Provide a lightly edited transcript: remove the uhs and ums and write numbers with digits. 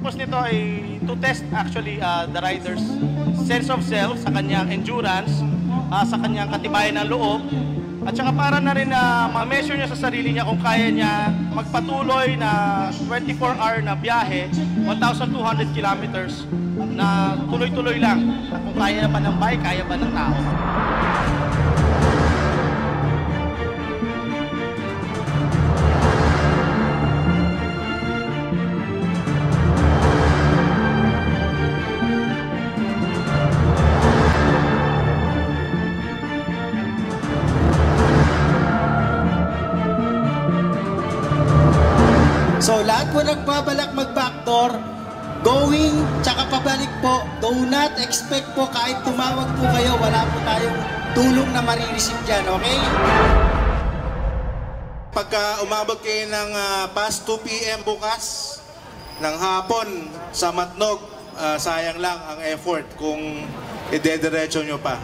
purpose nito ay to test actually the rider's sense of self, sa kanyang endurance, sa kanyang katibayan ng loob, at saka para na rin na ma-measure niya sa sarili niya kung kaya niya magpatuloy na 24-hour na biyahe, 1,200 kilometers, na tuloy-tuloy lang. Kung kaya pa ng bike, kaya pa ng tao. So lahat po nagbabalak mag-backdoor, going, tsaka pabalik po, do not expect po kahit tumawag po kayo, wala po tayong tulong na marireceive dyan, okay? Pagka umabot kayo ng past 2 p.m. bukas, ng hapon sa Matnog, sayang lang ang effort kung idediretso nyo pa.